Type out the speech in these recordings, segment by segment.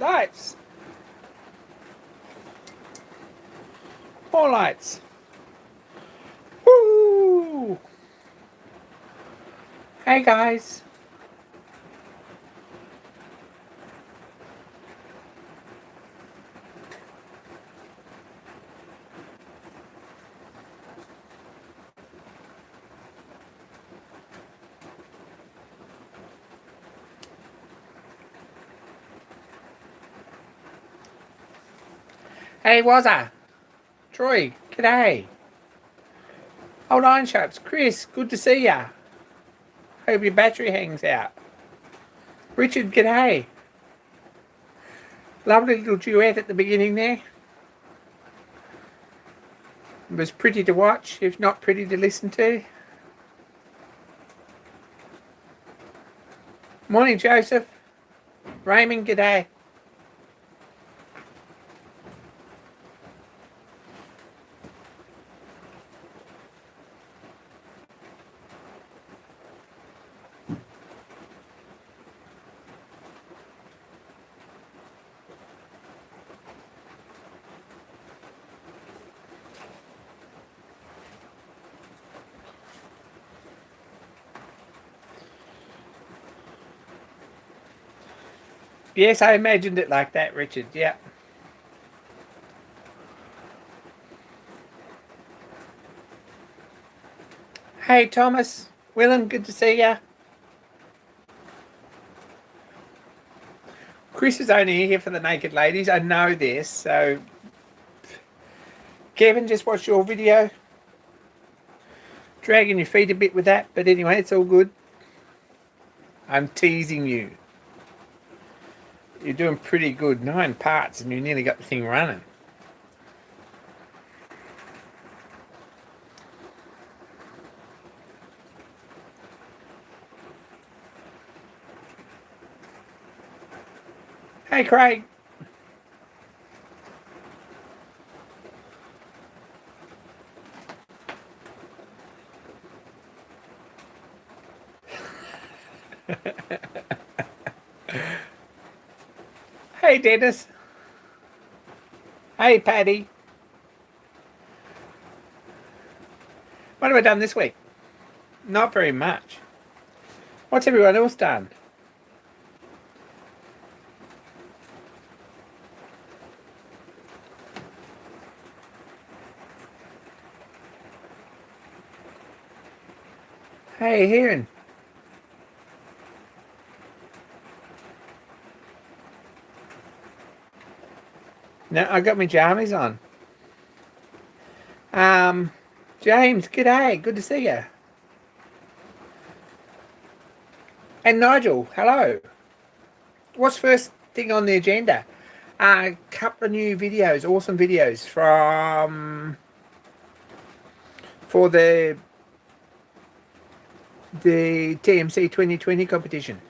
Lights. More lights. Woo! Hey guys. Hey, Wazza. Troy, g'day. Old Iron Sharps. Chris, good to see ya. Hope your battery hangs out. Richard, g'day. Lovely little duet at the beginning there. It was pretty to watch, if not pretty to listen to. Morning, Joseph. Raymond, g'day. Yes, I imagined it like that, Richard. Yeah. Hey, Thomas. Willem, good to see ya. Chris is only here for the naked ladies. I know this. So, Kevin, just watched your video. Dragging your feet a bit with that. But anyway, it's all good. I'm teasing you. You're doing pretty good. 9 parts and you nearly got the thing running. Hey, Craig. Hey, Dennis. Hey, Paddy. What have I done this week? Not very much. What's everyone else done? Hey, Heron. No, I got my jammies on. James, g'day. Good to see you. And Nigel, hello. What's first thing on the agenda? A couple of new videos, awesome videos for the TMC 2020 competition.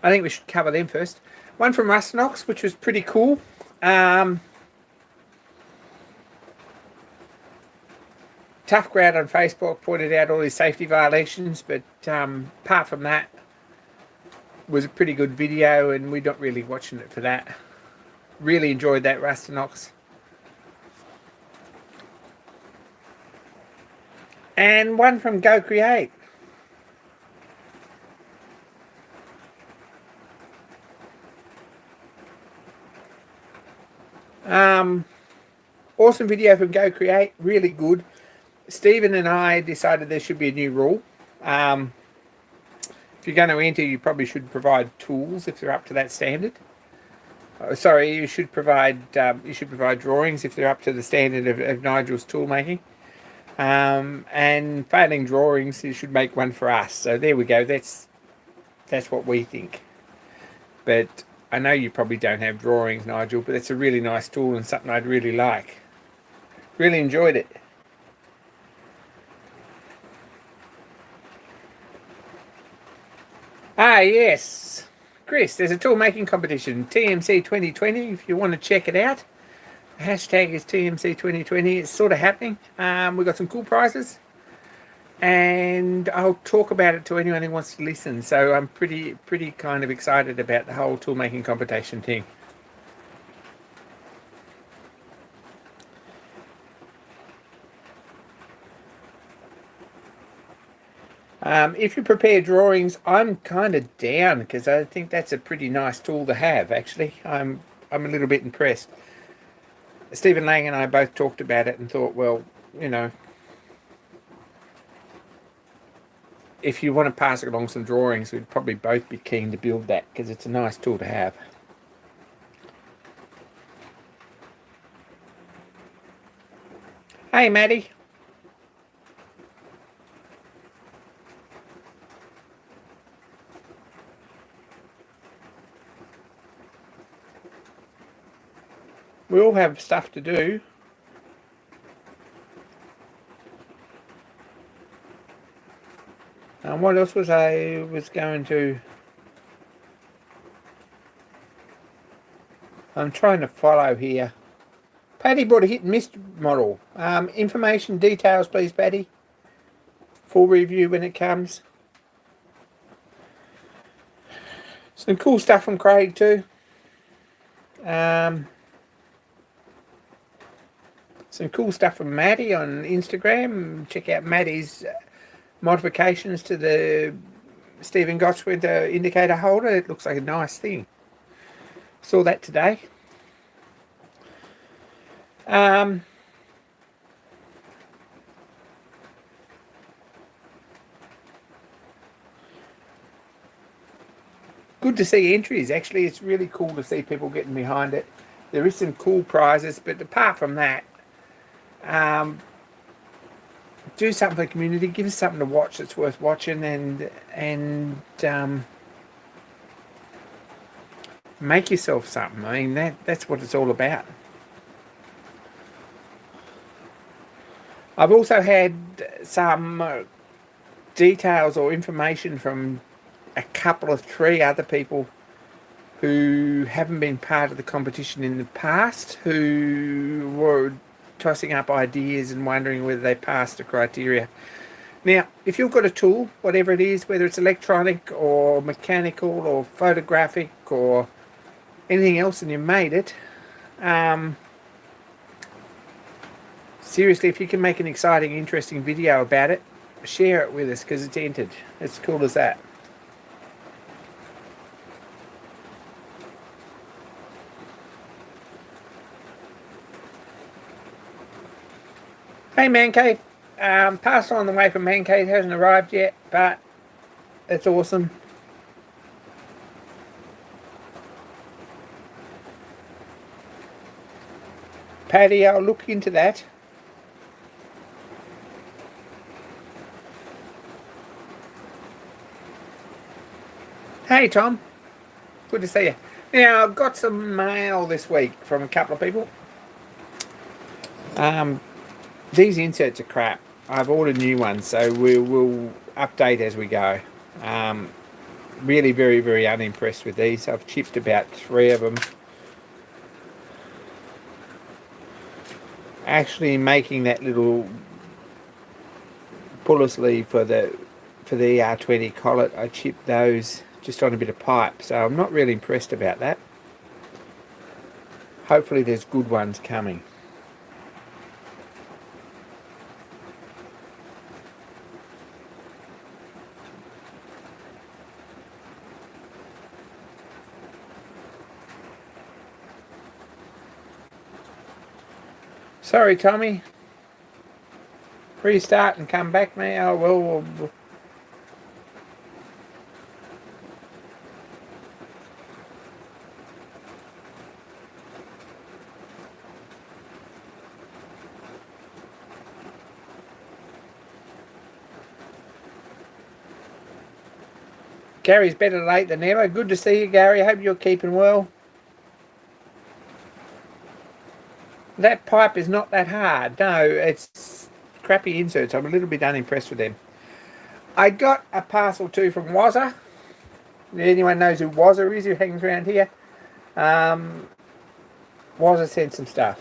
I think we should cover them first. One from Rustanox, which was pretty cool. Tough Crowd on Facebook pointed out all these safety violations, but apart from that, it was a pretty good video, and we're not really watching it for that. Really enjoyed that, Rustanox. And one from Go Create. Awesome video from Go Create, really good. Stephen and I decided there should be a new rule. If you're going to enter, you probably should provide tools if they're up to that standard. Sorry, you should provide drawings if they're up to the standard of Nigel's tool making. And failing drawings, you should make one for us. So there we go. That's what we think. But I know you probably don't have drawings, Nigel, but it's a really nice tool and something I'd really like. Really enjoyed it. Ah, yes. Chris, there's a tool making competition, TMC 2020, if you want to check it out. The hashtag is TMC 2020. It's sort of happening. We've got some cool prizes. And I'll talk about it to anyone who wants to listen. So I'm pretty kind of excited about the whole tool making competition thing. If you prepare drawings, I'm kind of down because I think that's a pretty nice tool to have. Actually, I'm a little bit impressed. Stephen Lang and I both talked about it and thought, well, you know, if you want to pass along some drawings, we'd probably both be keen to build that because it's a nice tool to have. Hey, Maddie. We all have stuff to do. And what else was I going to... I'm trying to follow here. Paddy brought a hit and miss model. Information details, please, Paddy. Full review when it comes. Some cool stuff from Craig too. Some cool stuff from Maddie on Instagram. Check out Maddie's modifications to the Stephen Gottswinter indicator holder. It looks like a nice thing. Saw that today. Good to see entries. Actually, it's really cool to see people getting behind it. There is some cool prizes, but apart from that, do something for the community. Give us something to watch that's worth watching, and make yourself something. I mean, that's what it's all about. I've also had some details or information from a couple of 3 other people who haven't been part of the competition in the past, who were tossing up ideas and wondering whether they passed the criteria. Now, if you've got a tool, whatever it is, whether it's electronic or mechanical or photographic or anything else, and you made it, seriously, if you can make an exciting, interesting video about it, share it with us because it's entered. It's cool as that. Hey, Man Cave. Passed on the way from Man Cave. Hasn't arrived yet, but it's awesome. Paddy, I'll look into that. Hey, Tom. Good to see you. Now, I've got some mail this week from a couple of people. These inserts are crap. I've ordered new ones, so we'll update as we go. Really very, very unimpressed with these. I've chipped about 3 of them. Actually making that little puller sleeve for the ER20 collet, I chipped those just on a bit of pipe, so I'm not really impressed about that. Hopefully there's good ones coming. Sorry, Tommy. Restart and come back, mate. Oh, well. Gary's better late than never. Good to see you, Gary. I hope you're keeping well. That pipe is not that hard. No, it's crappy inserts. I'm a little bit unimpressed with them. I got a parcel too from Wazza. Anyone knows who Wazza is who hangs around here? Wazza sent some stuff.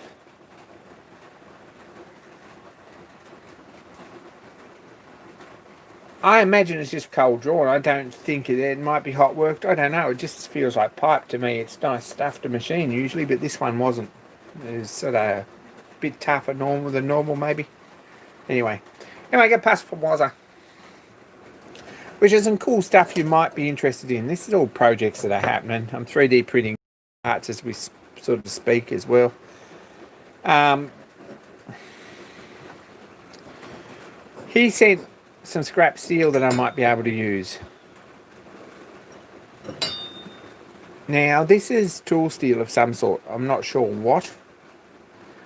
I imagine it's just cold drawn. I don't think it might be hot worked. I don't know. It just feels like pipe to me. It's nice stuff to machine usually, but this one wasn't. It was sort of a bit tougher than normal maybe. Anyway, I get past from Wazza. which is some cool stuff you might be interested in. This is all projects that are happening. I'm 3D printing parts as we sort of speak as well. He sent some scrap steel that I might be able to use. Now, this is tool steel of some sort. I'm not sure what.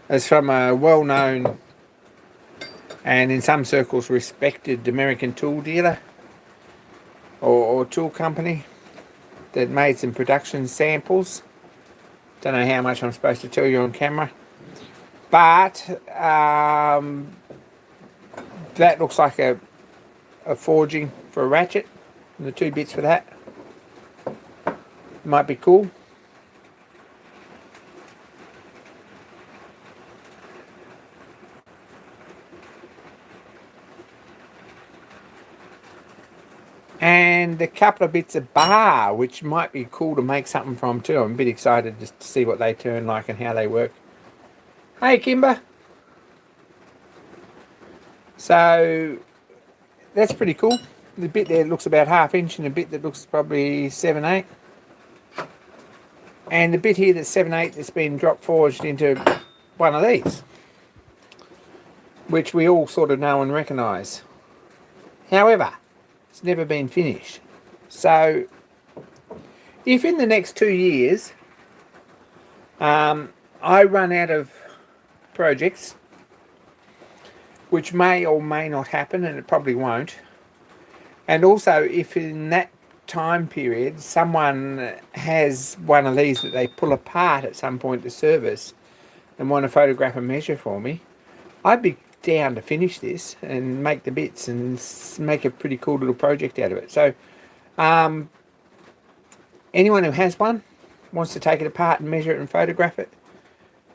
It's from a well-known and in some circles respected American tool dealer or tool company that made some production samples. Don't know how much I'm supposed to tell you on camera, but that looks like a forging for a ratchet, and the 2 bits for that might be cool. And a couple of bits of bar, which might be cool to make something from too. I'm a bit excited just to see what they turn like and how they work. Hey, Kimber. So that's pretty cool. The bit there looks about 1/2 inch, and a bit that looks probably 7/8. And the bit here that's 7/8 that's been drop forged into one of these, which we all sort of know and recognise. However, it's never been finished. So if in the next 2 years I run out of projects, which may or may not happen, and it probably won't, and also if in that time period someone has one of these that they pull apart at some point to service and want to photograph and measure for me, I'd be down to finish this and make the bits and make a pretty cool little project out of it. So anyone who has one, wants to take it apart and measure it and photograph it,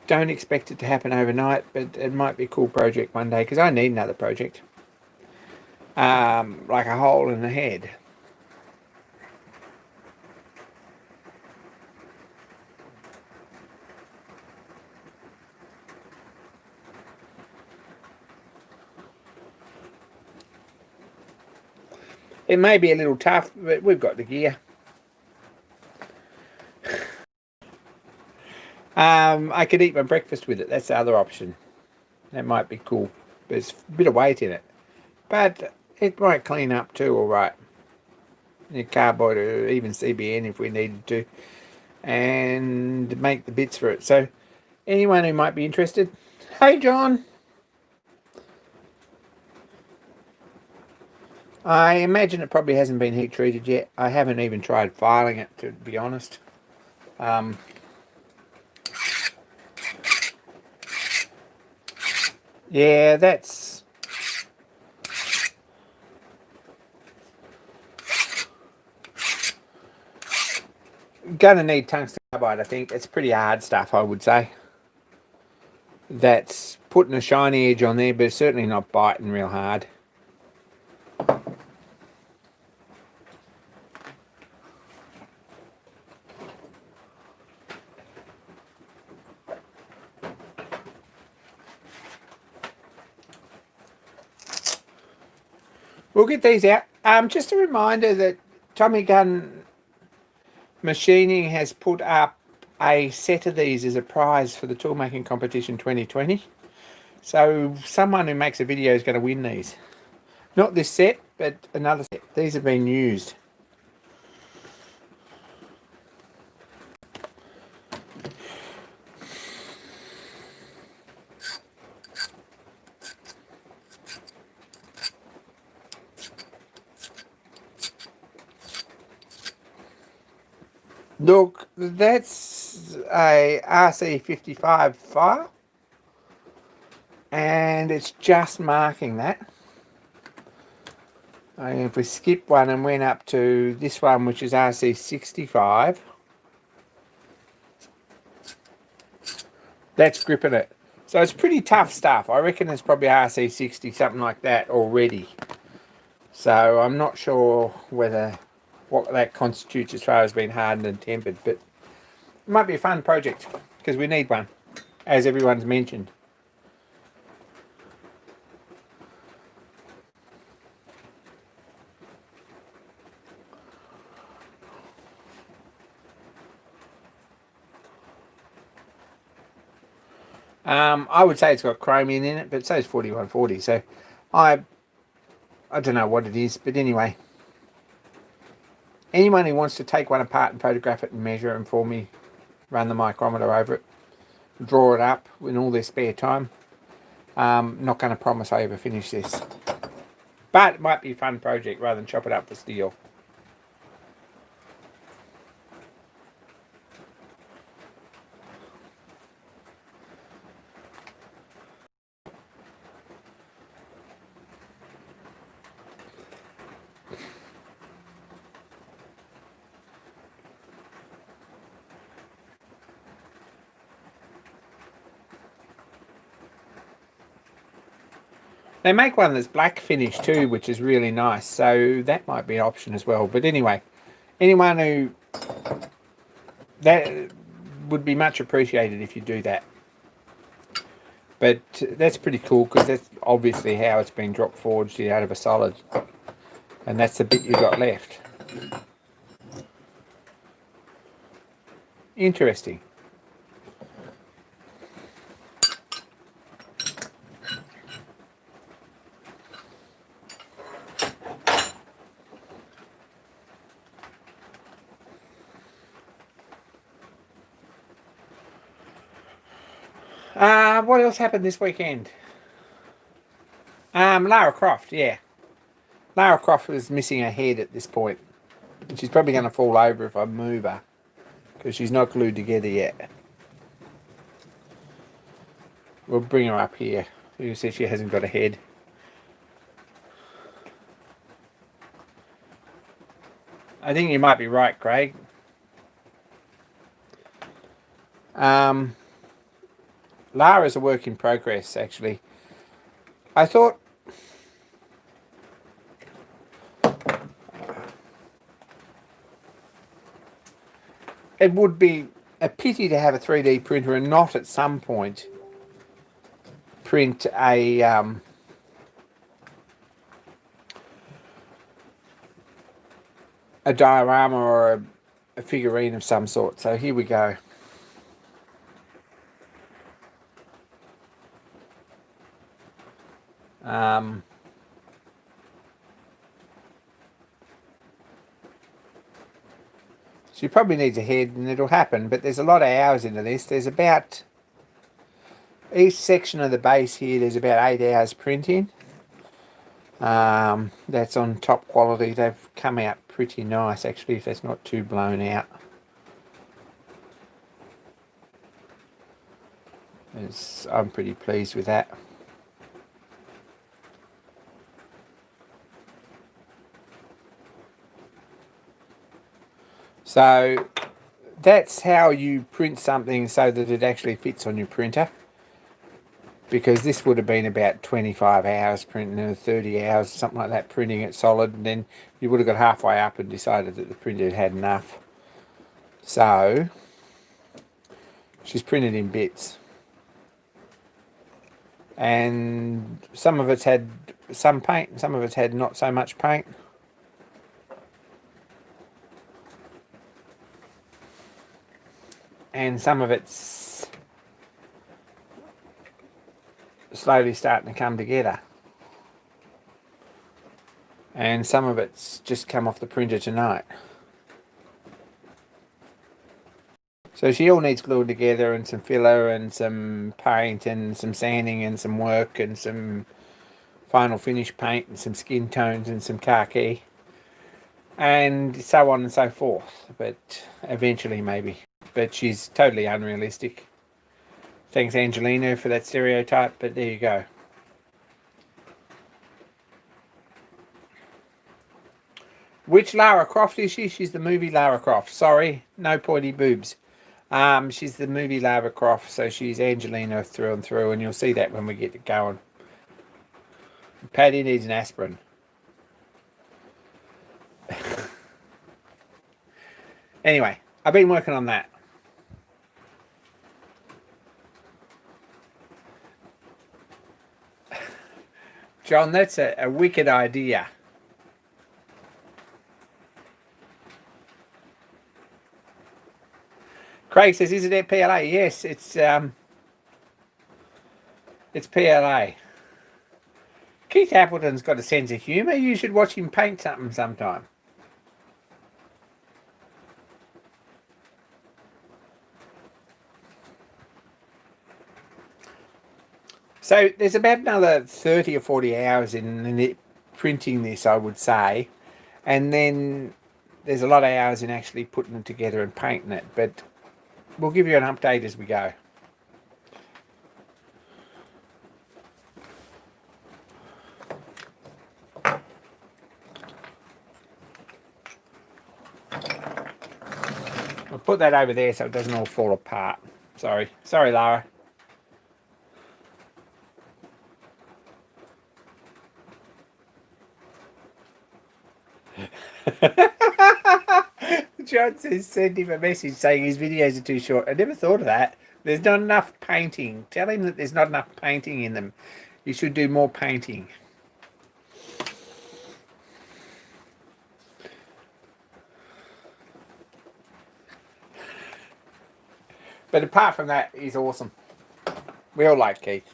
don't expect it to happen overnight, but it might be a cool project one day, because I need another project, like a hole in the head. It may be a little tough, but we've got the gear. I could eat my breakfast with it. That's the other option. That might be cool. There's a bit of weight in it, but it might clean up too, all right. Your cardboard or even CBN if we needed to, and make the bits for it. So anyone who might be interested, hey John. I imagine it probably hasn't been heat treated yet. I haven't even tried filing it, to be honest. Yeah, that's gonna need tungsten carbide, I think. It's pretty hard stuff, I would say. That's putting a shiny edge on there, but it's certainly not biting real hard. We'll get these out. Just a reminder that Tommy Gun Machining has put up a set of these as a prize for the Toolmaking Competition 2020. So someone who makes a video is going to win these. Not this set, but another set. These have been used. Look, that's a RC55 file, and it's just marking that. If we skip one and went up to this one, which is RC65, that's gripping it. So it's pretty tough stuff. I reckon it's probably RC60, something like that already. So I'm not sure what that constitutes as far as being hardened and tempered, but it might be a fun project because we need one, as everyone's mentioned. I would say it's got chromium in it, but so is 4140. So I don't know what it is, but anyway. Anyone who wants to take one apart and photograph it and measure it for me, run the micrometer over it, draw it up in all their spare time. Not going to promise I ever finish this. But it might be a fun project rather than chop it up for steel. They make one that's black finish too, which is really nice. So that might be an option as well. But anyway, anyone who... that would be much appreciated if you do that. But that's pretty cool because that's obviously how it's been drop forged out of a solid. And that's the bit you got left. Interesting. What else happened this weekend? Lara Croft, yeah. Lara Croft was missing her head at this point. She's probably going to fall over if I move her, because she's not glued together yet. We'll bring her up here. You see she hasn't got a head. I think you might be right, Craig. Lara's a work in progress, actually. I thought it would be a pity to have a 3D printer and not at some point print a diorama or a figurine of some sort. So here we go. She probably needs a head and it'll happen, but there's a lot of hours into this. There's about, each section of the base here, there's about 8 hours printing. That's on top quality. They've come out pretty nice actually, if that's not too blown out. I'm pretty pleased with that. So that's how you print something so that it actually fits on your printer, because this would have been about 25 hours printing, or 30 hours, something like that, printing it solid, and then you would have got halfway up and decided that the printer had enough. So she's printed in bits, and some of it's had some paint and some of it's had not so much paint. And some of it's slowly starting to come together. And some of it's just come off the printer tonight. So she all needs glued together, and some filler and some paint and some sanding and some work and some final finish paint and some skin tones and some khaki. And so on and so forth. But eventually maybe. But she's totally unrealistic. Thanks Angelina for that stereotype, but there you go. Which Lara Croft is she? She's the movie Lara Croft. Sorry, no pointy boobs. She's the movie Lara Croft, so she's Angelina through and through, and you'll see that when we get it going. Paddy needs an aspirin. Anyway, I've been working on that. John, that's a wicked idea. Craig says, is it at PLA? Yes, it's It's PLA. Keith Appleton's got a sense of humour. You should watch him paint something sometime. So there's about another 30 or 40 hours in printing this, I would say. And then there's a lot of hours in actually putting it together and painting it. But we'll give you an update as we go. I'll put that over there so it doesn't all fall apart. Sorry, Lara. John says send him a message saying his videos are too short. I never thought of that. There's not enough painting. Tell him that there's not enough painting in them. You should do more painting. But apart from that, he's awesome. We all like Keith.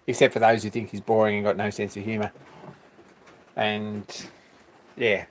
Except for those who think he's boring and got no sense of humour. And, yeah.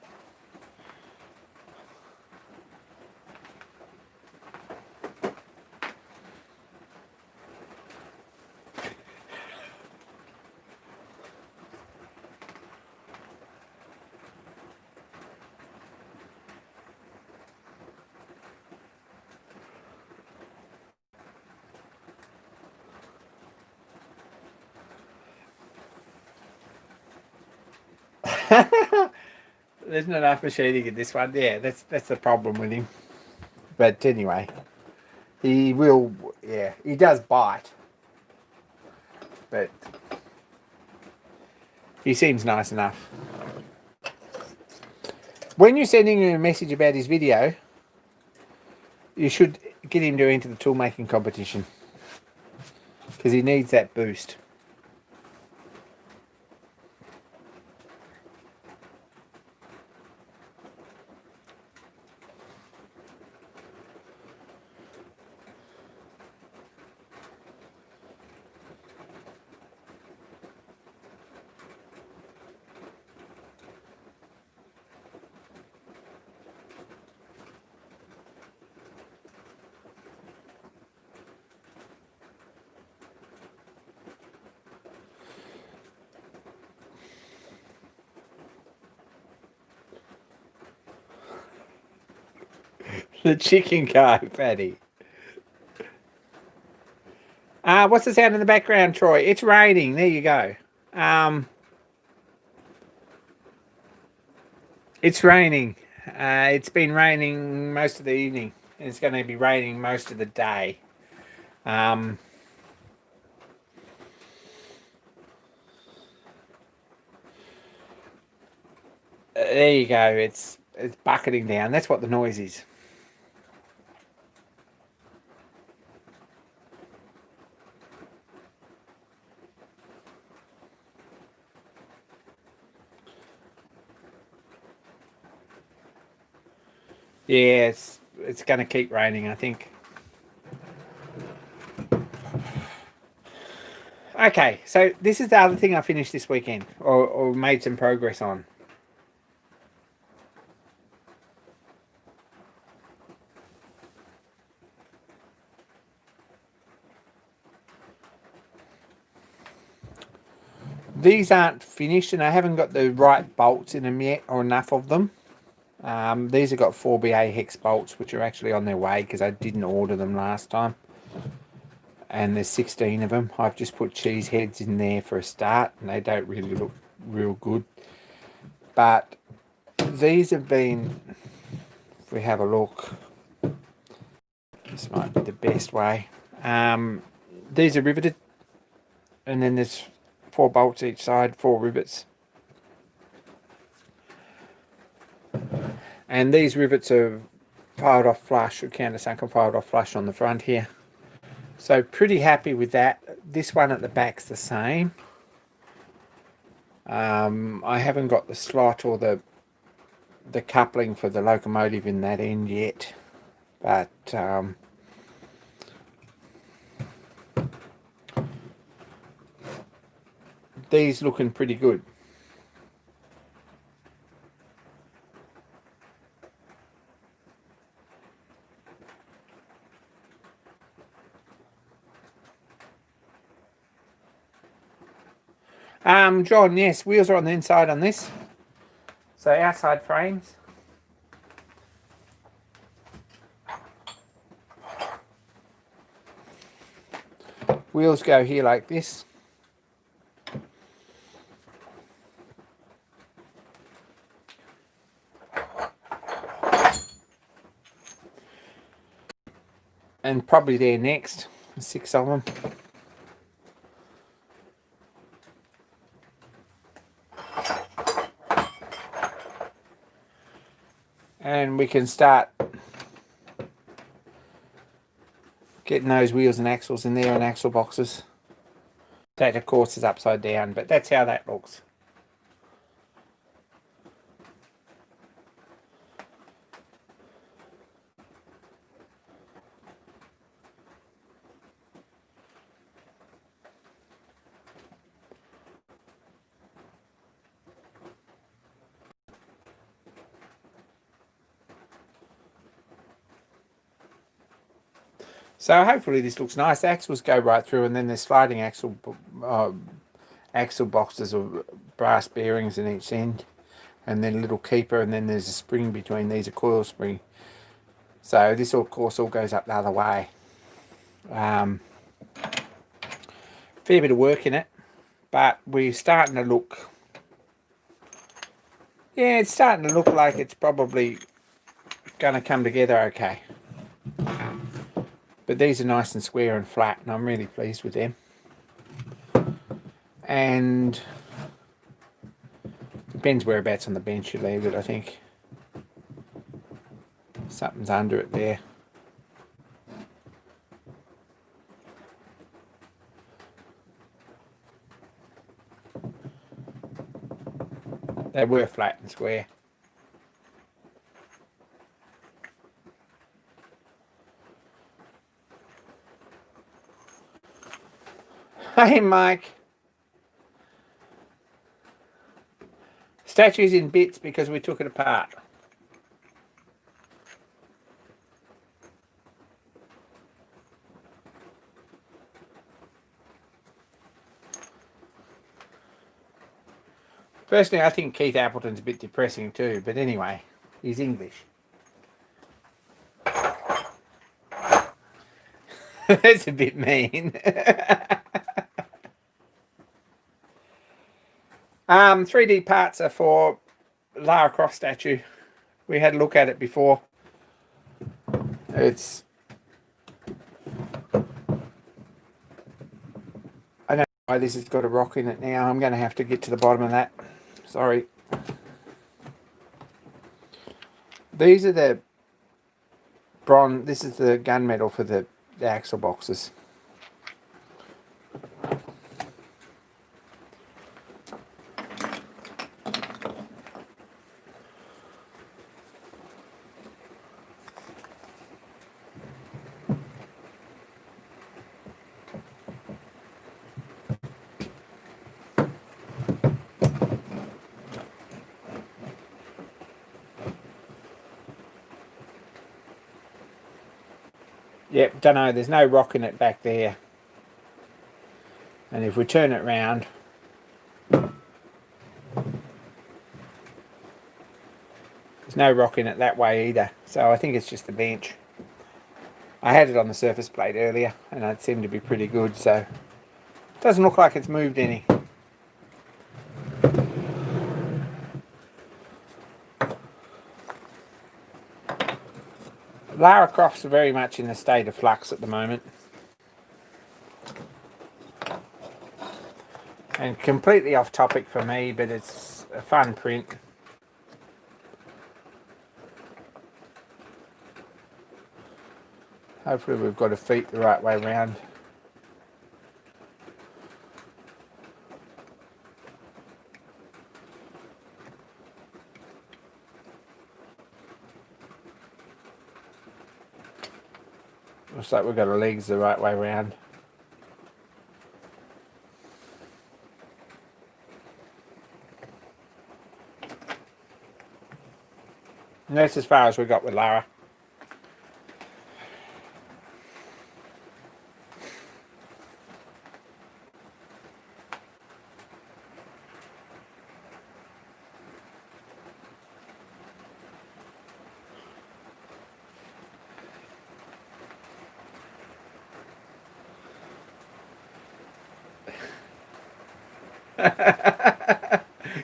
There's not enough machining in this one. Yeah, that's the problem with him. But anyway, he will. Yeah, he does bite, but he seems nice enough. When you're sending him a message about his video, you should get him to enter the tool making competition because he needs that boost. The chicken guy, Patty. What's the sound in the background, Troy? It's raining. There you go. It's raining. It's been raining most of the evening. And it's going to be raining most of the day. There you go. It's bucketing down. That's what the noise is. Yeah, it's going to keep raining, I think. Okay, so this is the other thing I finished this weekend, or made some progress on. These aren't finished, and I haven't got the right bolts in them yet, or enough of them. These have got 4BA hex bolts, which are actually on their way because I didn't order them last time. And there's 16 of them. I've just put cheese heads in there for a start, and they don't really look real good. But these have been, if we have a look, this might be the best way. These are riveted, and then there's 4 bolts each side, 4 rivets. And these rivets are filed off flush, or countersunk and filed off flush on the front here. So pretty happy with that. This one at the back's the same. I haven't got the slot or the coupling for the locomotive in that end yet, but these looking pretty good. John, yes, wheels are on the inside on this. So outside frames. Wheels go here like this. And probably there next. 6 of them. And we can start getting those wheels and axles in there and axle boxes. That of course is upside down, but that's how that looks. So hopefully this looks nice. The axles go right through, and then there's sliding axle boxes of brass bearings in each end, and then a little keeper, and then there's a spring between these, a coil spring. So this of course all goes up the other way. Fair bit of work in it, but we're starting to look, yeah, it's starting to look like it's probably going to come together okay. But these are nice and square and flat, and I'm really pleased with them. And depends whereabouts on the bench you leave it, I think. Something's under it there. They were flat and square. Hey Mike. Statue's in bits because we took it apart. Personally, I think Keith Appleton's a bit depressing too, but anyway, he's English. That's a bit mean. 3D parts are for Lara Croft statue. We had a look at it before. It's, I don't know why this has got a rock in it now. I'm going to have to get to the bottom of that. Sorry. These are the bronze. This is the gunmetal for the axle boxes. Yep, don't know, there's no rock in it back there. And if we turn it round, there's no rock in it that way either. So I think it's just the bench. I had it on the surface plate earlier and it seemed to be pretty good, so it doesn't look like it's moved any. Lara Croft's very much in a state of flux at the moment. And completely off topic for me, but it's a fun print. Hopefully we've got her feet the right way round. Looks like we've got her legs the right way round. And that's as far as we got with Lara.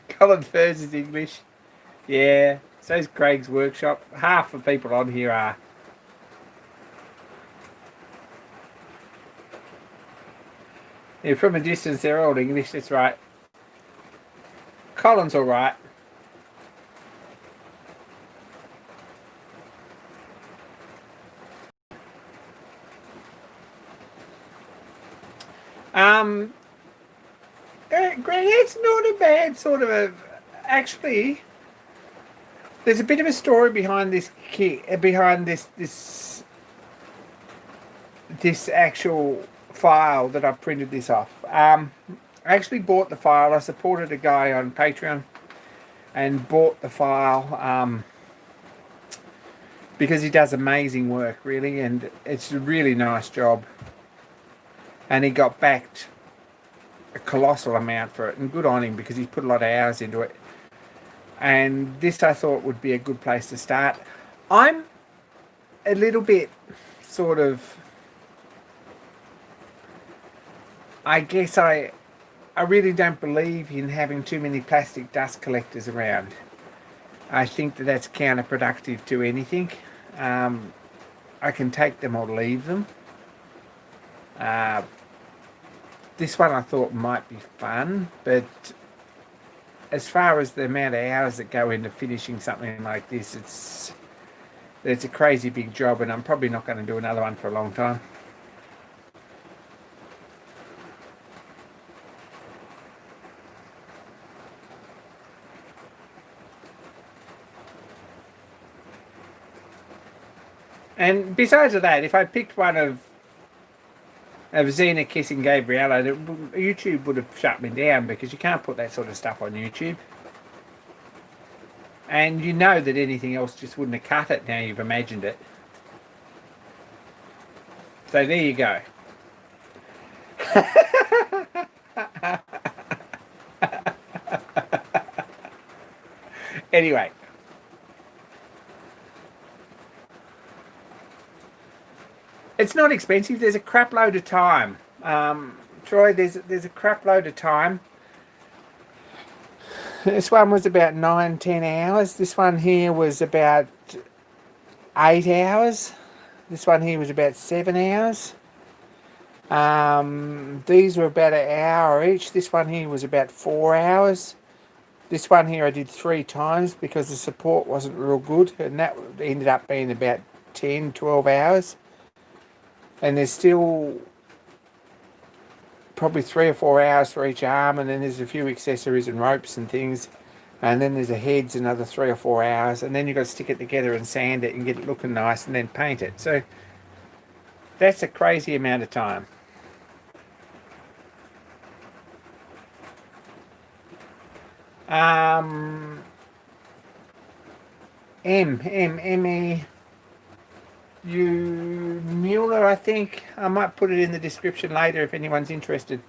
Colin Furs is English. Yeah, so is Craig's Workshop. Half the people on here are. Yeah, from a distance, they're all English, that's right. Colin's alright. Greg, it's not a bad sort of a. Actually, there's a bit of a story behind this kit, behind this actual file that I printed this off. I actually bought the file. I supported a guy on Patreon and bought the file because he does amazing work, really, and it's a really nice job. And he got backed a colossal amount for it, and good on him because he's put a lot of hours into it. And this I thought would be a good place to start. I'm a little bit sort of, I guess I really don't believe in having too many plastic dust collectors around. I think that that's counterproductive to anything. I can take them or leave them. This one I thought might be fun, but as far as the amount of hours that go into finishing something like this, it's a crazy big job, and I'm probably not going to do another one for a long time. And besides that, if I picked one of Xena kissing Gabriella, YouTube would have shut me down because you can't put that sort of stuff on YouTube. And you know that anything else just wouldn't have cut it now you've imagined it. So there you go. Anyway. It's not expensive. There's a crap load of time. Troy, there's a crap load of time. This one was about 9-10 hours. This one here was about 8 hours. This one here was about 7 hours. These were about an hour each. This one here was about 4 hours. This one here I did 3 times because the support wasn't real good, and that ended up being about 10-12 hours. And there's still probably 3 or 4 hours for each arm, and then there's a few accessories and ropes and things, and then there's the heads, another 3 or 4 hours, and then you've got to stick it together and sand it and get it looking nice and then paint it. So that's a crazy amount of time. M-E Mueller, I think. I might put it in the description later if anyone's interested.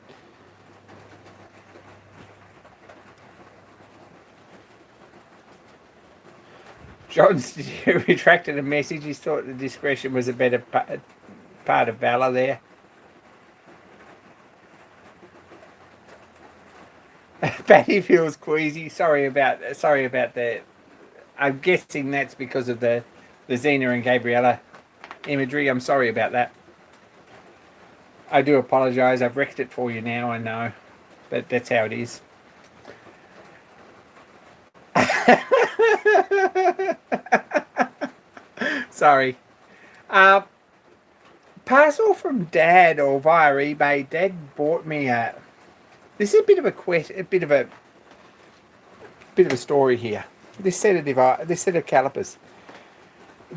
John's retracted a message. He thought the discretion was a better part of valor there. Patty feels queasy. Sorry about that. I'm guessing that's because of the Xena and Gabriella imagery. I'm sorry about that. I do apologise. I've wrecked it for you now, I know. But that's how it is. Sorry. Parcel from Dad or via eBay. Dad bought me a... This is a bit of a story here. This set of calipers.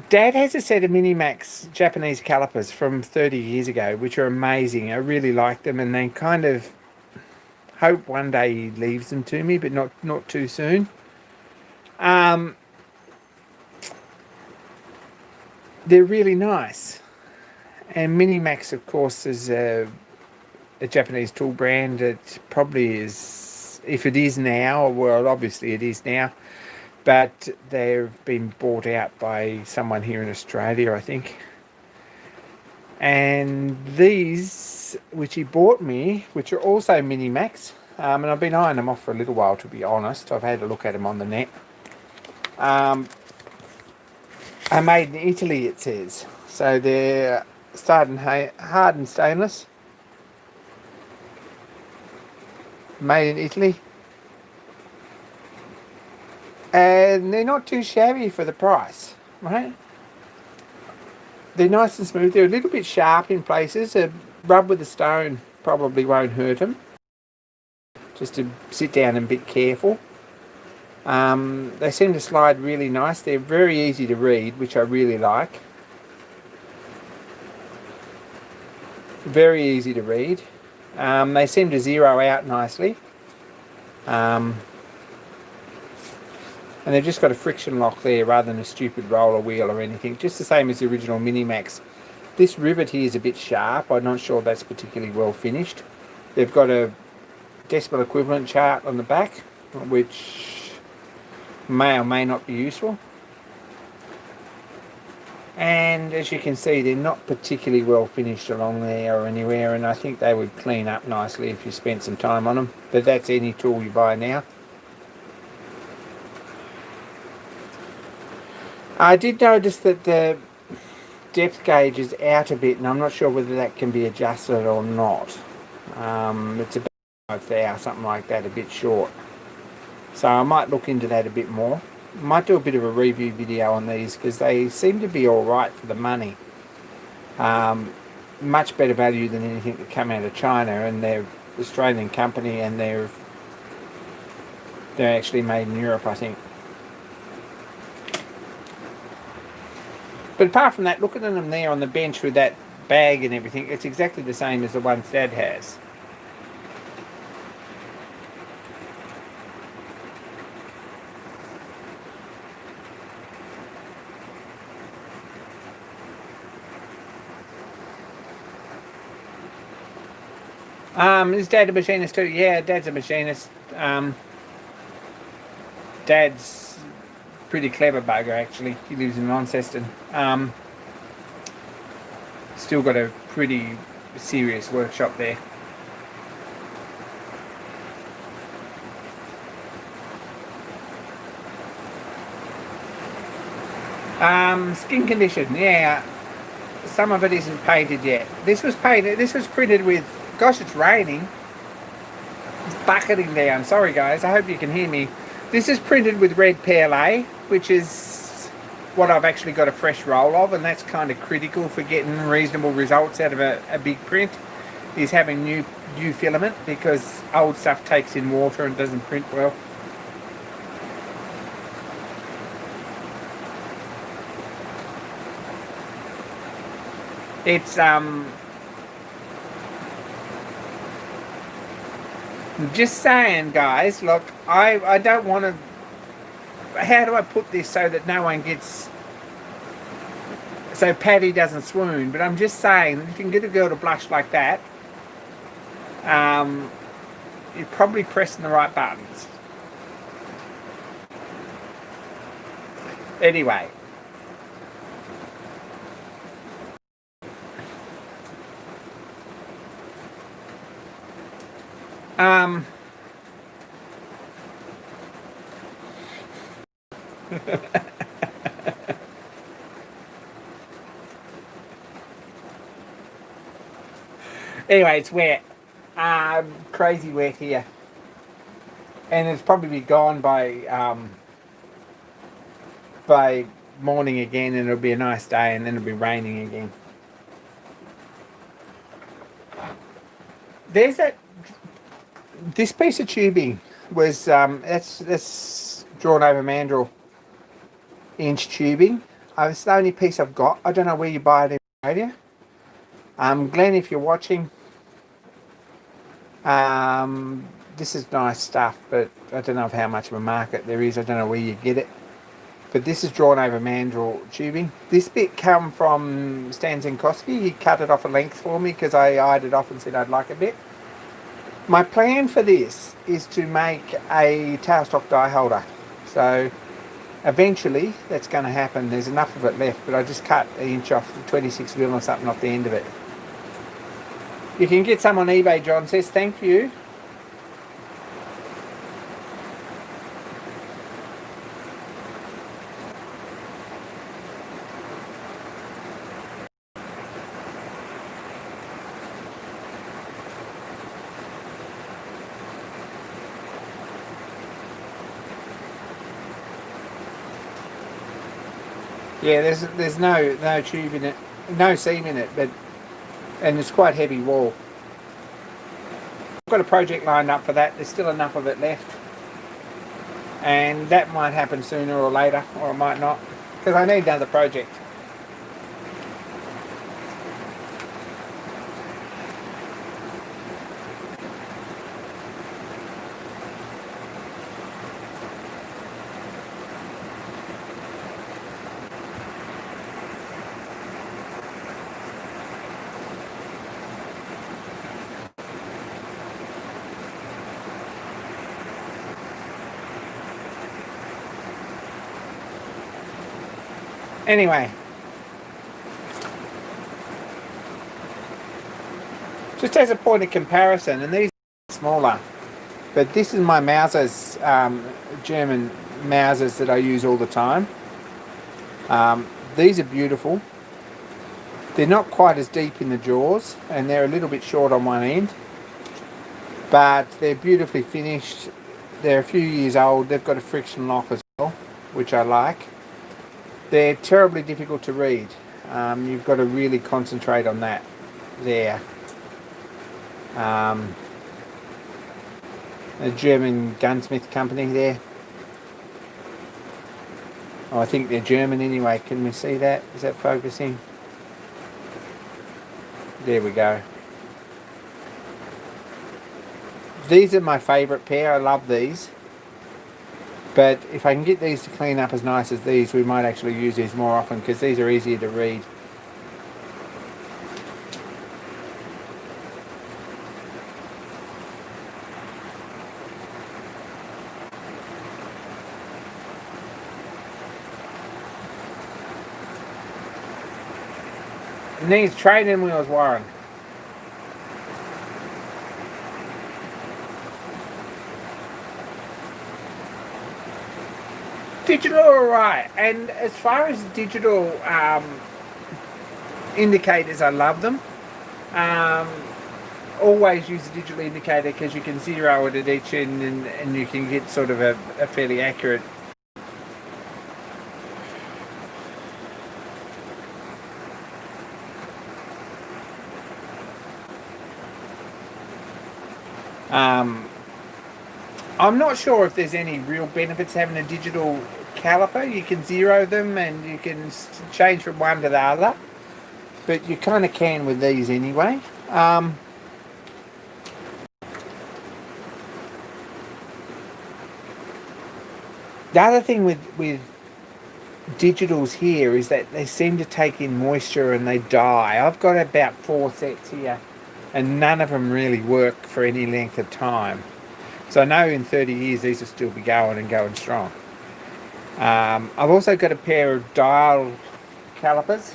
Dad has a set of Minimax Japanese calipers from 30 years ago, which are amazing. I really like them, and they kind of hope one day he leaves them to me, but not too soon. they're really nice. And Minimax, of course, is a Japanese tool brand. It probably is, if it is now, well, obviously it is now, but they've been bought out by someone here in Australia, I think. And these, which he bought me, which are also Minimax, and I've been eyeing them off for a little while, to be honest. I've had a look at them on the net. Are made in Italy, it says. So they're hardened stainless, made in Italy. And they're not too shabby for the price, right? They're nice and smooth. They're a little bit sharp in places. A rub with a stone probably won't hurt them. Just to sit down and be careful. They seem to slide really nice. They're very easy to read, which I really like. Very easy to read. They seem to zero out nicely. And they've just got a friction lock there rather than a stupid roller wheel or anything. Just the same as the original Minimax. This rivet here is a bit sharp. I'm not sure that's particularly well finished. They've got a decimal equivalent chart on the back, which may or may not be useful. And as you can see, they're not particularly well finished along there or anywhere, and I think they would clean up nicely if you spent some time on them. But that's any tool you buy now. I did notice that the depth gauge is out a bit, and I'm not sure whether that can be adjusted or not. It's about 5 thou, something like that, a bit short. So I might look into that a bit more. Might do a bit of a review video on these because they seem to be alright for the money. Much better value than anything that come out of China, and they're an Australian company, and they're actually made in Europe, I think. But apart from that, looking at them there on the bench with that bag and everything, it's exactly the same as the ones Dad has. Is Dad a machinist too? Yeah, Dad's a machinist. Dad's pretty clever bugger, actually. He lives in Launceston. Still got a pretty serious workshop there. Skin condition, yeah. Some of it isn't painted yet. This was painted. This was printed with. Gosh, it's raining. It's bucketing down. Sorry, guys. I hope you can hear me. This is printed with red PLA, which is what I've actually got a fresh roll of, and that's kind of critical for getting reasonable results out of a big print. Is having new filament, because old stuff takes in water and doesn't print well. It's just saying, guys, look, I don't want to. How do I put this so that no one gets. So Paddy doesn't swoon, but I'm just saying that if you can get a girl to blush like that, you're probably pressing the right buttons. Anyway. Anyway, it's wet. Crazy wet here. And it's probably gone by morning again, and it'll be a nice day, and then it'll be raining again. There's that. This piece of tubing was that's drawn over mandrel inch tubing. It's the only piece I've got. I don't know where you buy it in Australia. Glenn, if you're watching, this is nice stuff, but I don't know how much of a market there is. I don't know where you get it. But this is drawn over mandrel tubing. This bit come from Stan Zinkowski. He cut it off a length for me because I eyed it off and said I'd like a bit. My plan for this is to make a tailstock die holder. So eventually that's going to happen. There's enough of it left, but I just cut an inch off, 26 mil or something off the end of it. You can get some on eBay, John says. Thank you. Yeah, there's no tube in it, no seam in it, and it's quite heavy wall. I've got a project lined up for that. There's still enough of it left, and that might happen sooner or later, or it might not, because I need another project. Anyway, just as a point of comparison, and these are smaller, but this is my Mausers, German Mausers that I use all the time. These are beautiful. They're not quite as deep in the jaws, and they're a little bit short on one end, but they're beautifully finished. They're a few years old. They've got a friction lock as well, which I like. They're terribly difficult to read. You've got to really concentrate on that there. A German gunsmith company there. Oh, I think they're German anyway. Can we see that? Is that focusing? There we go. These are my favourite pair. I love these. But if I can get these to clean up as nice as these, we might actually use these more often because these are easier to read. It needs training wheels, Warren. Digital, alright, and as far as digital indicators, I love them. Always use a digital indicator because you can zero it at each end and you can get sort of a fairly accurate. I'm not sure if there's any real benefits having a digital caliper. You can zero them and you can change from one to the other, but you kind of can with these anyway. The other thing with digitals here is that they seem to take in moisture and they die. I've got about 4 sets here and none of them really work for any length of time. So I know in 30 years these will still be going and going strong. I've also got a pair of dial calipers.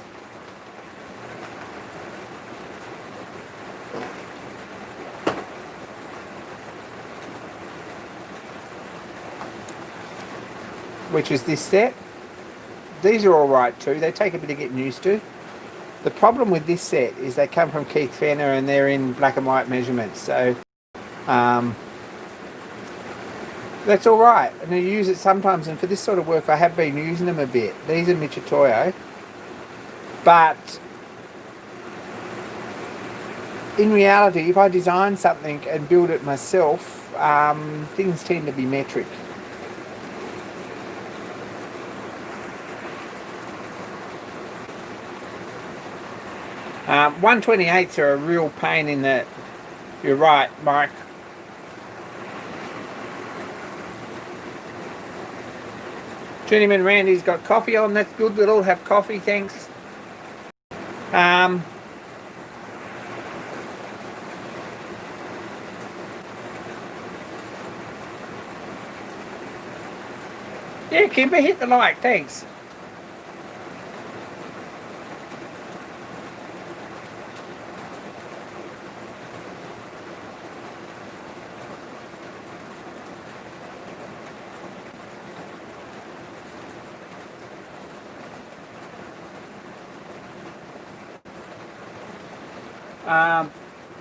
Which is this set. These are alright too. They take a bit of getting used to. The problem with this set is they come from Keith Fenner and they're in black and white measurements. So that's alright, and I use it sometimes, and for this sort of work I have been using them a bit. These are Michitoyo, but in reality if I design something and build it myself, things tend to be metric. Um, 128s are a real pain in the... You're right, Mike. Journeyman Randy's got coffee on. That's good. We'll all have coffee, thanks. Yeah, Kimber, hit the like, thanks.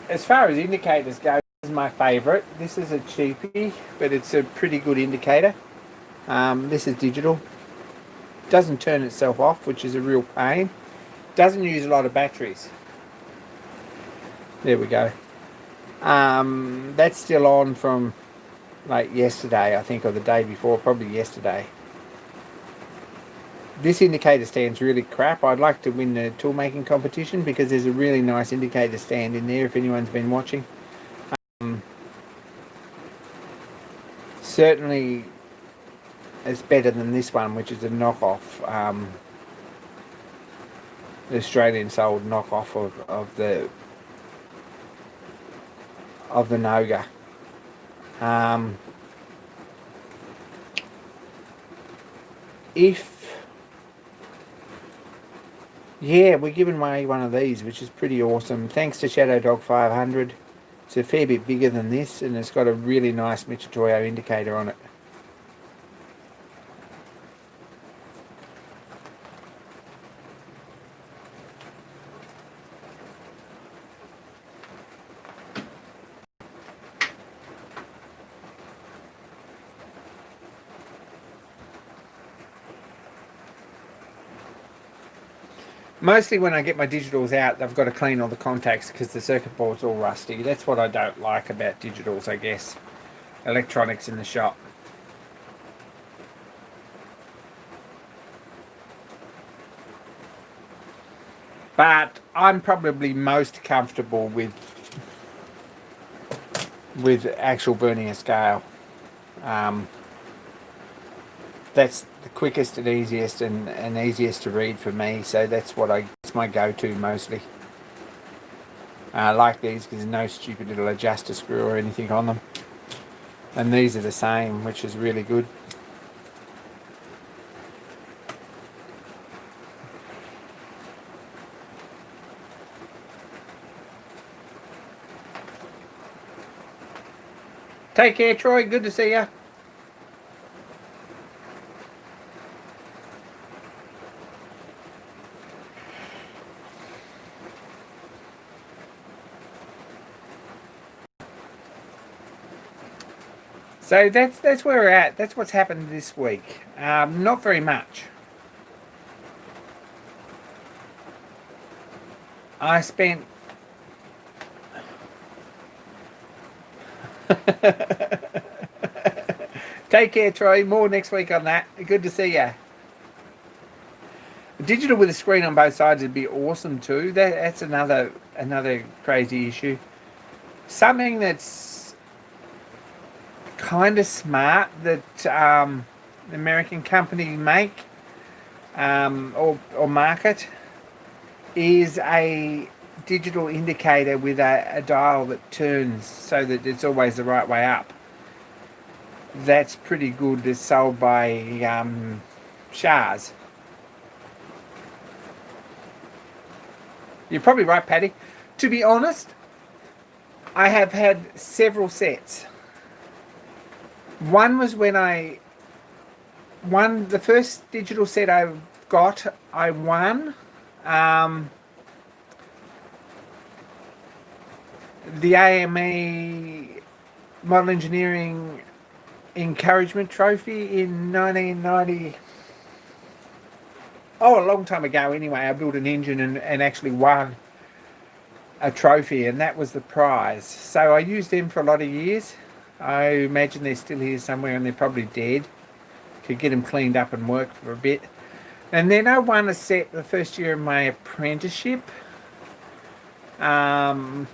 As far as indicators go, this is my favourite. This is a cheapie, but it's a pretty good indicator. This is digital. Doesn't turn itself off, which is a real pain. Doesn't use a lot of batteries. There we go. That's still on from like yesterday, I think, or the day before, probably yesterday. This indicator stand's really crap. I'd like to win the tool making competition because there's a really nice indicator stand in there if anyone's been watching. Certainly it's better than this one, which is a knockoff, Australian sold knockoff of the Noga. Yeah, we're giving away one of these, which is pretty awesome. Thanks to Shadow Dog 500. It's a fair bit bigger than this, and it's got a really nice Mitutoyo indicator on it. Mostly when I get my digitals out, I've got to clean all the contacts because the circuit board's all rusty. That's what I don't like about digitals, I guess. Electronics in the shop. But I'm probably most comfortable with actual burning a scale. That's the quickest and easiest and easiest to read for me, so that's my go-to mostly. I like these because there's no stupid little adjuster screw or anything on them, and these are the same, which is really good. Take care, Troy. Good to see you. So that's where we're at. That's what's happened this week. Not very much. I spent Take care, Troy. More next week on that. Good to see you. Digital with a screen on both sides would be awesome too. That's another crazy issue. Something that's kind of smart that the American company make or market is a digital indicator with a dial that turns so that it's always the right way up. That's pretty good. It's sold by Shars. You're probably right, Patty. To be honest, I have had several sets. One was when the first digital set I got, I won the AME Model Engineering Encouragement Trophy in 1990. Oh, a long time ago anyway. I built an engine and actually won a trophy, and that was the prize. So I used them for a lot of years. I imagine they're still here somewhere, and they're probably dead. Could get them cleaned up and work for a bit. And then I won a set the first year of my apprenticeship. The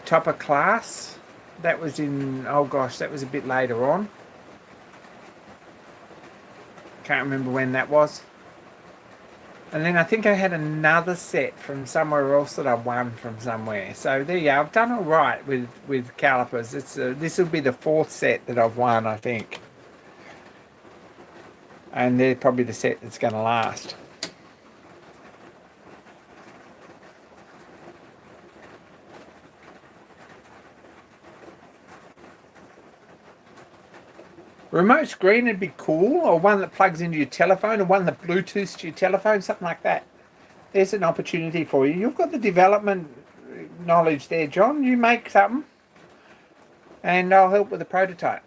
top of class. That was in, oh gosh, that was a bit later on. Can't remember when that was. And then I think I had another set from somewhere else that I won from somewhere. So there you go. I've done all right with calipers. This will be the fourth set that I've won, I think. And they're probably the set that's going to last. Remote screen would be cool, or one that plugs into your telephone, or one that Bluetooths to your telephone, something like that. There's an opportunity for you. You've got the development knowledge there, John. You make something, and I'll help with the prototype.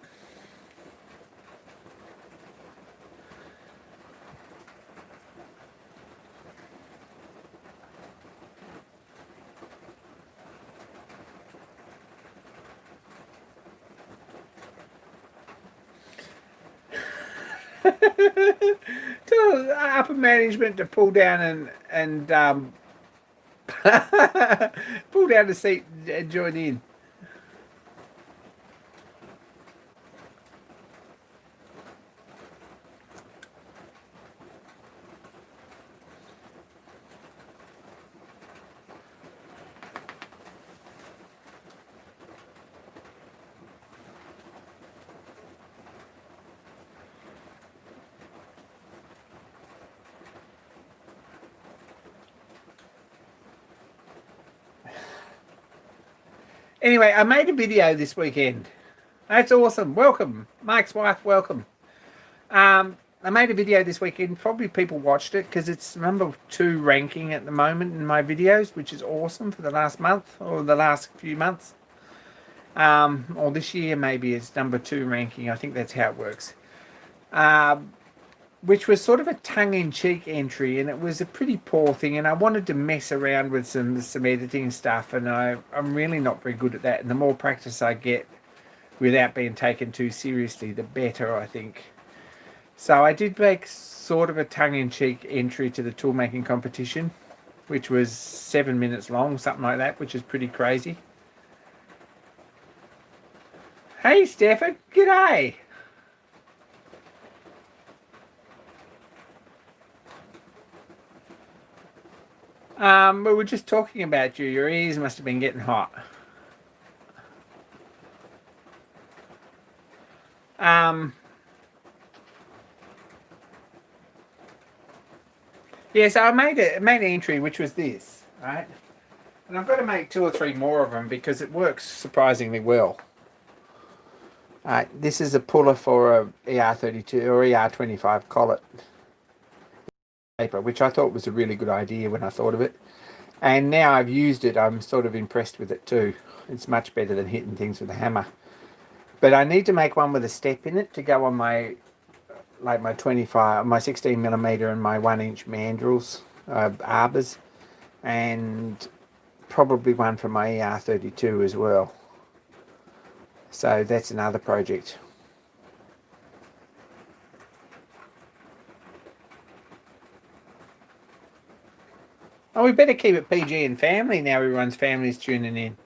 To upper management to pull down and pull down the seat and join in. Anyway, I made a video this weekend. That's awesome. Welcome. Mike's wife, welcome. I made a video this weekend. Probably people watched it because it's number 2 ranking at the moment in my videos, which is awesome for the last month or the last few months. Or this year maybe it's number 2 ranking. I think that's how it works. Which was sort of a tongue-in-cheek entry, and it was a pretty poor thing, and I wanted to mess around with some editing stuff, and I'm really not very good at that, and the more practice I get without being taken too seriously, the better, I think. So I did make sort of a tongue-in-cheek entry to the tool making competition, which was 7 minutes long, something like that, which is pretty crazy. Hey Stefan, g'day. We were just talking about you. Your ears must have been getting hot. Yeah, so I made an entry which was this, right? And I've got to make 2 or 3 more of them because it works surprisingly well. This is a puller for a ER32 or ER25 collet paper, which I thought was a really good idea when I thought of it. And now I've used it, I'm sort of impressed with it too. It's much better than hitting things with a hammer. But I need to make one with a step in it to go on my 25, my 16mm and my 1-inch mandrels, arbors, and probably one for my ER32 as well. So that's another project. Oh, we better keep it PG and family now. Everyone's family's tuning in.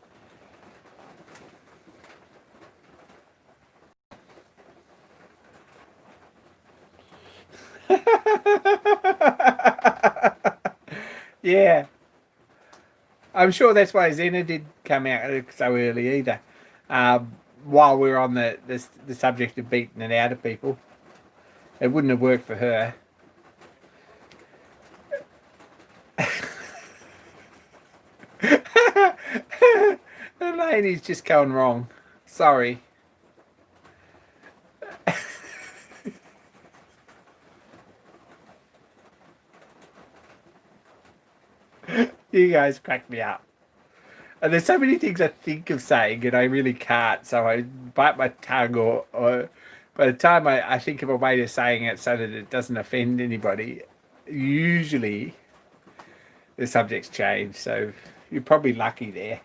Yeah. I'm sure that's why Xena did come out so early either. While we're on the subject of beating it out of people. It wouldn't have worked for her. The lady's just going wrong. Sorry. You guys crack me up. And there's so many things I think of saying and I really can't, so I bite my tongue or by the time I think of a way of saying it so that it doesn't offend anybody, usually the subject's change, so you're probably lucky there.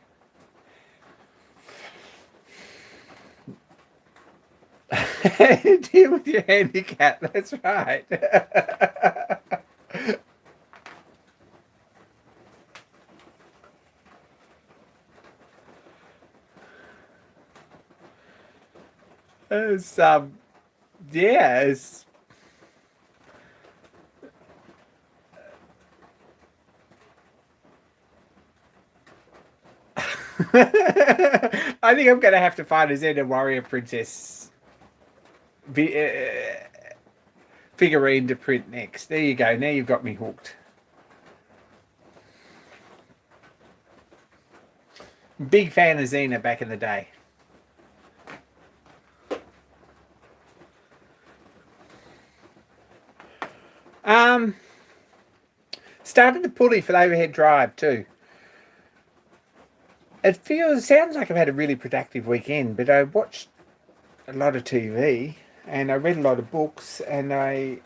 Deal with your handicap, that's right. It's, yeah, it's I think I'm going to have to find a Xena Warrior Princess figurine to print next. There you go. Now you've got me hooked. Big fan of Xena back in the day. Started the pulley for the overhead drive too. It sounds like I've had a really productive weekend, but I watched a lot of TV and I read a lot of books and I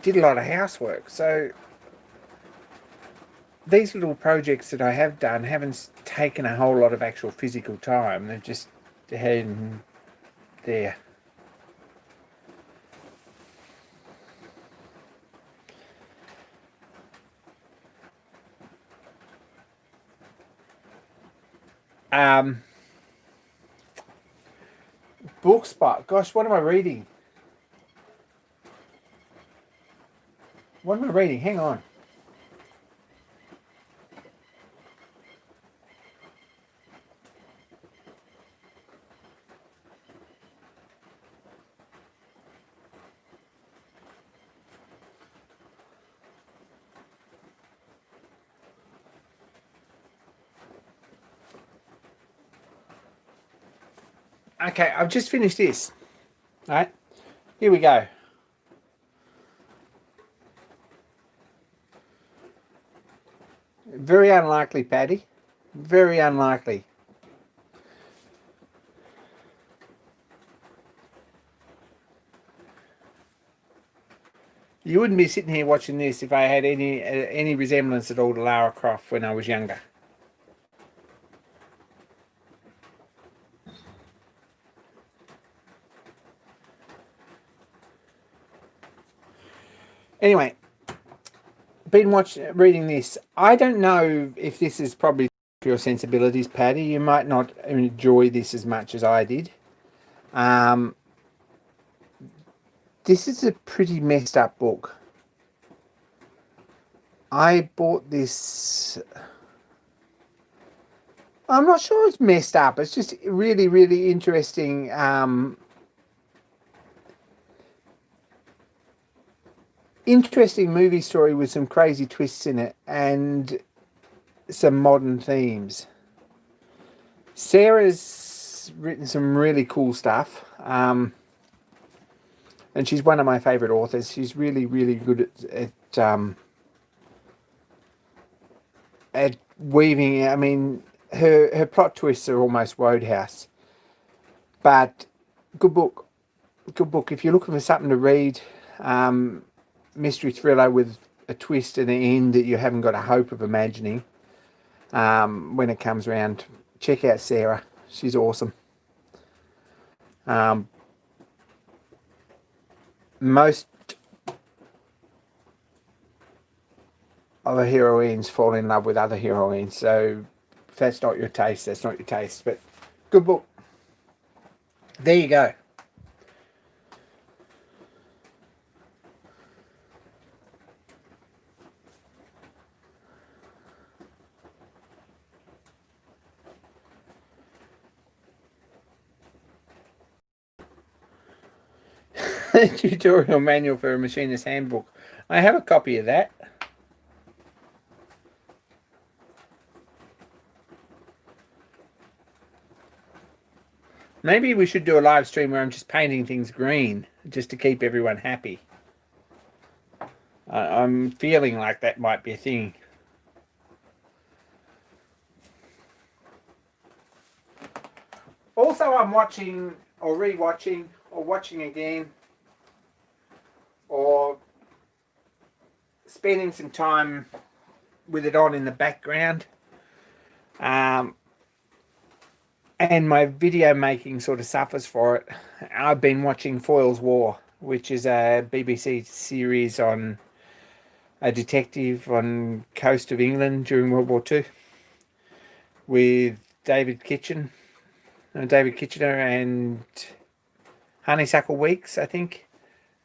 did a lot of housework. So these little projects that I have done haven't taken a whole lot of actual physical time. They're just heading there. Book spot. Gosh, what am I reading? What am I reading? Hang on. Okay, I've just finished this. All right, here we go. Very unlikely, Paddy. Very unlikely. You wouldn't be sitting here watching this if I had any resemblance at all to Lara Croft when I was younger. Anyway, been reading this. I don't know if this is probably for your sensibilities, Paddy. You might not enjoy this as much as I did. This is a pretty messed up book. I bought this. I'm not sure it's messed up. It's just really, really interesting. Interesting movie story with some crazy twists in it and some modern themes. Sarah's written some really cool stuff. And she's one of my favorite authors. She's really, really good at weaving. I mean, her plot twists are almost Wodehouse. But good book. Good book. If you're looking for something to read, mystery thriller with a twist and an end that you haven't got a hope of imagining when it comes around, check out Sarah. She's awesome. Most of the heroines fall in love with other heroines, so if that's not your taste, that's not your taste. But good book. There you go. Tutorial manual for a machinist handbook. I have a copy of that. Maybe we should do a live stream where I'm just painting things green just to keep everyone happy. I'm feeling like that might be a thing. Also, I'm watching or rewatching or watching again or spending some time with it on in the background. And my video making sort of suffers for it. I've been watching Foyle's War, which is a BBC series on a detective on coast of England during World War II with David Kitchener and Honeysuckle Weeks, I think.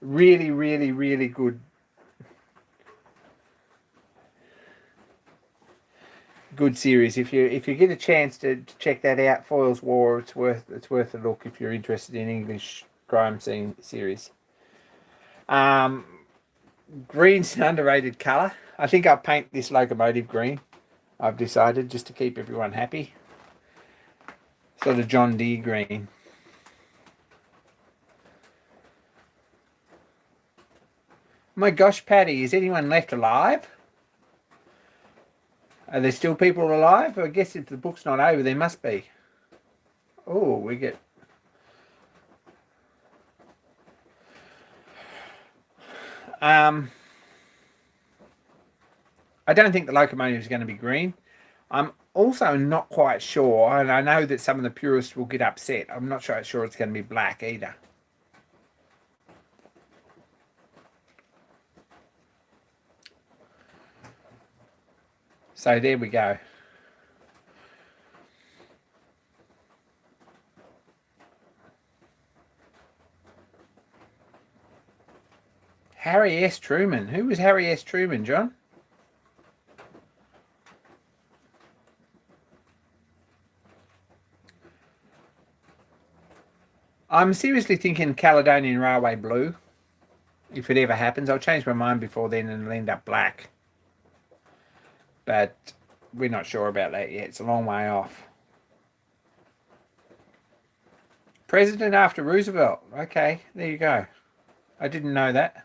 Really, really, really good. good series. If you get a chance to check that out, Foyle's War, it's worth a look if you're interested in English crime scene series. Green's an underrated colour. I think I'll paint this Locomotive green. I've decided, just to keep everyone happy. Sort of John Deere green. My gosh, Paddy, is anyone left alive? Are there still people alive? I guess if the book's not over, there must be. Oh, we get... I don't think the Locomotive is going to be green. I'm also not quite sure, and I know that some of the purists will get upset. I'm not sure it's going to be black either. So there we go. Harry S. Truman. Who was Harry S. Truman, John? I'm seriously thinking Caledonian Railway blue. If it ever happens, I'll change my mind before then and it'll end up black. But we're not sure about that yet. It's a long way off. President after Roosevelt. Okay, there you go. I didn't know that.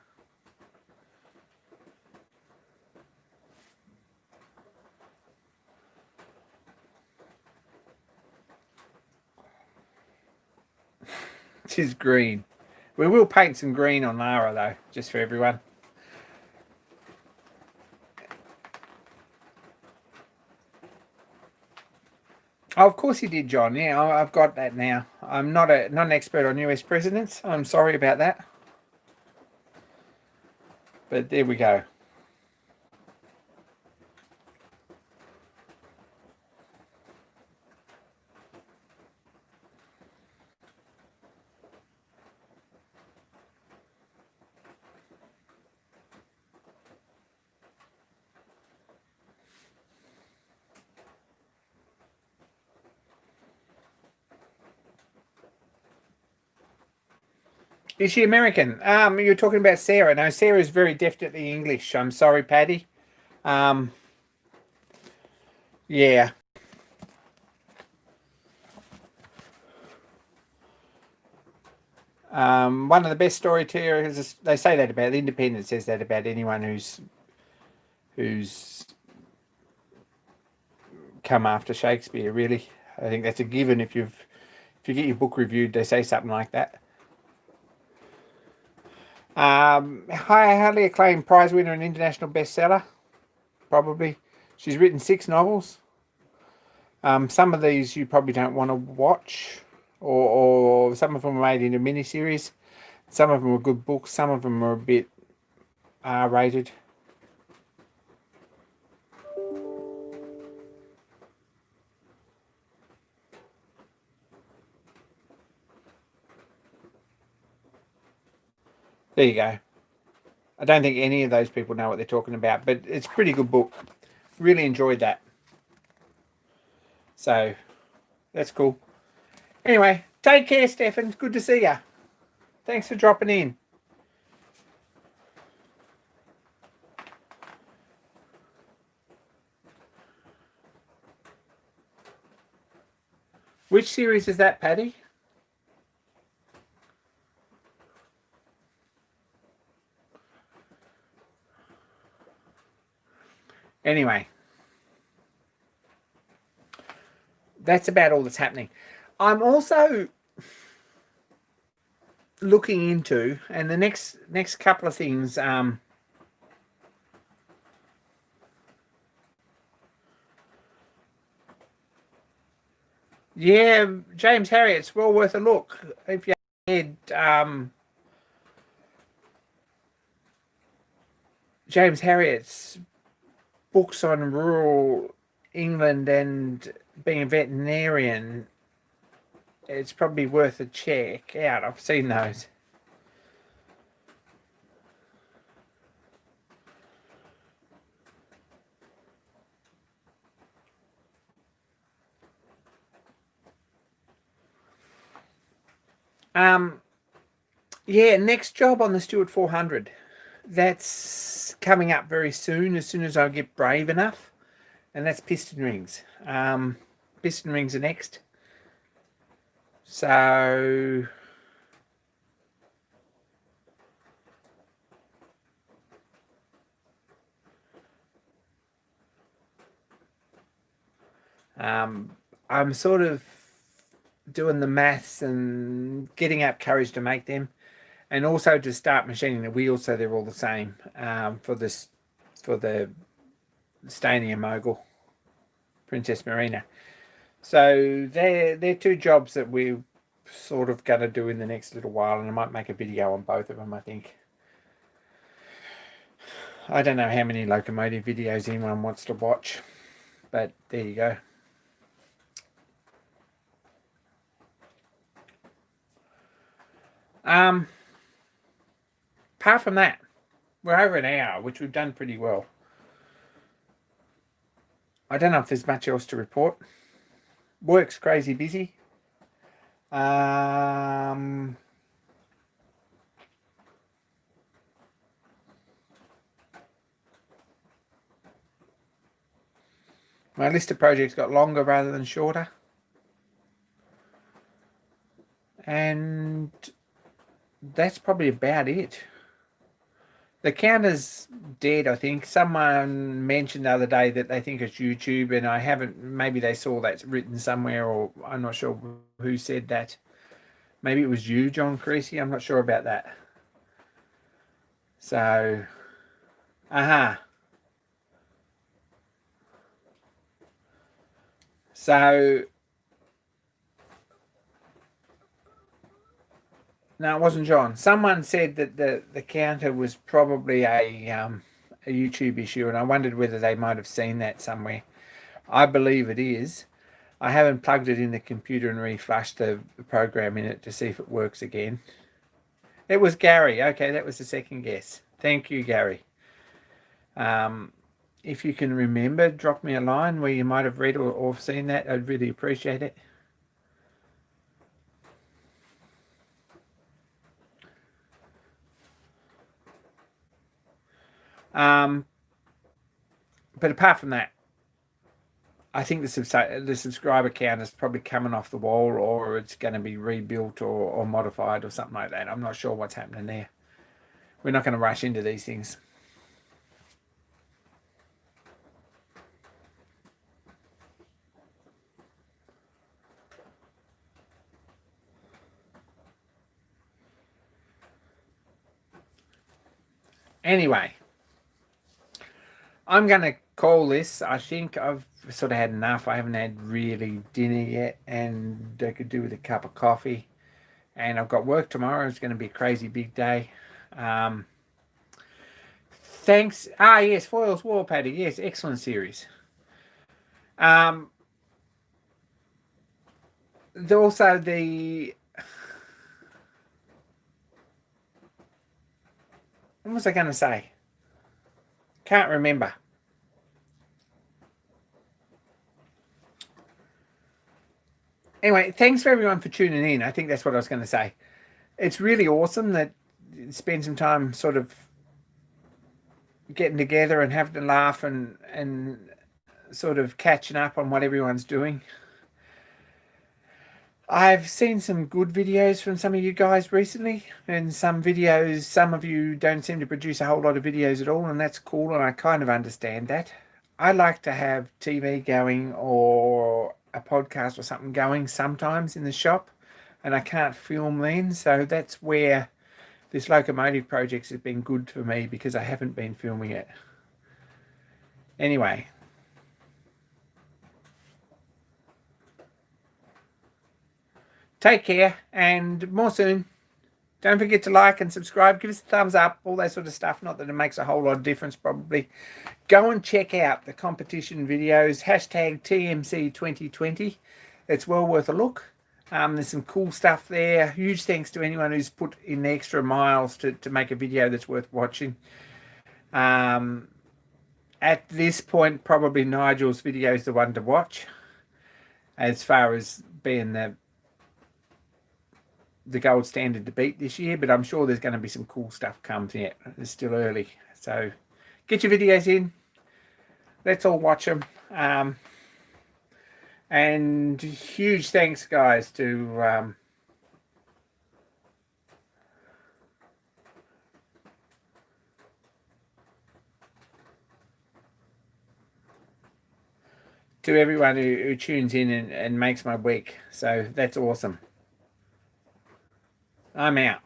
It is green. We will paint some green on Lara though, just for everyone. Oh, of course you did, John. Yeah, I've got that now. I'm not an expert on US presidents. I'm sorry about that. But there we go. Is she American? You're talking about Sarah. No, Sarah is very definitely English. I'm sorry, Paddy. Yeah. One of the best storytellers. They say that about the Independent. Says that about anyone who's come after Shakespeare. Really, I think that's a given. If you get your book reviewed, they say something like that. Highly acclaimed prize winner and international bestseller, probably. She's written 6 novels. Some of these you probably don't want to watch, or some of them are made into miniseries. Some of them are good books. Some of them are a bit R-rated. There you go. I don't think any of those people know what they're talking about, but it's a pretty good book. Really enjoyed that. So, that's cool. Anyway, take care, Stefan. Good to see you. Thanks for dropping in. Which series is that, Paddy? Anyway, that's about all that's happening. I'm also looking into, and the next couple of things, yeah, James Harriet's well worth a look. If you had James Harriet's books on rural England and being a veterinarian, it's probably worth a check out. I've seen those. Yeah, next job on the Stewart 400. That's coming up very soon as I get brave enough. And that's piston rings. Piston rings are next. So I'm sort of doing the maths and getting up courage to make them, and also to start machining the wheels so they're all the same for the Stania Mogul Princess Marina. So they're two jobs that we're sort of going to do in the next little while, and I might make a video on both of them, I think. I don't know how many locomotive videos anyone wants to watch, but there you go. Apart from that, we're over an hour, which we've done pretty well. I don't know if there's much else to report. Work's crazy busy. My list of projects got longer rather than shorter. And that's probably about it. The counter's dead, I think. Someone mentioned the other day that they think it's YouTube, and I haven't. Maybe they saw that's written somewhere, or I'm not sure who said that. Maybe it was you, John Creasy. I'm not sure about that. So, So, no, it wasn't John. Someone said that the counter was probably a YouTube issue, and I wondered whether they might have seen that somewhere. I believe it is. I haven't plugged it in the computer and reflushed the program in it to see if it works again. It was Gary. Okay, that was the second guess. Thank you, Gary. If you can remember, drop me a line where you might have read or seen that. I'd really appreciate it. But apart from that, I think the subscriber count is probably coming off the wall, or it's going to be rebuilt or modified or something like that. I'm not sure what's happening there. We're not going to rush into these things. Anyway, I'm going to call this. I think I've sort of had enough. I haven't had really dinner yet, and I could do with a cup of coffee. And I've got work tomorrow. It's going to be a crazy big day. Thanks. Yes, Foils War Paddy. Yes, excellent series. Also the what was I going to say? Can't remember. Anyway, thanks for everyone for tuning in. I think that's what I was going to say. It's really awesome that you spend some time sort of getting together and having a laugh and sort of catching up on what everyone's doing. I've seen some good videos from some of you guys recently, and some videos, some of you don't seem to produce a whole lot of videos at all, and that's cool, and I kind of understand that. I like to have TV going or a podcast or something going sometimes in the shop, and I can't film then, so that's where this Locomotive project has been good for me, because I haven't been filming it. Anyway. Take care, and more soon. Don't forget to like and subscribe. Give us a thumbs up, all that sort of stuff. Not that it makes a whole lot of difference, probably. Go and check out the competition videos. Hashtag TMC2020. It's well worth a look. There's some cool stuff there. Huge thanks to anyone who's put in the extra miles to make a video that's worth watching. At this point, probably Nigel's video is the one to watch, as far as being the gold standard to beat this year, but I'm sure there's going to be some cool stuff comes yet. It's still early, so get your videos in. Let's all watch them. And huge thanks, guys, to everyone who tunes in and makes my week. So that's awesome. I'm out.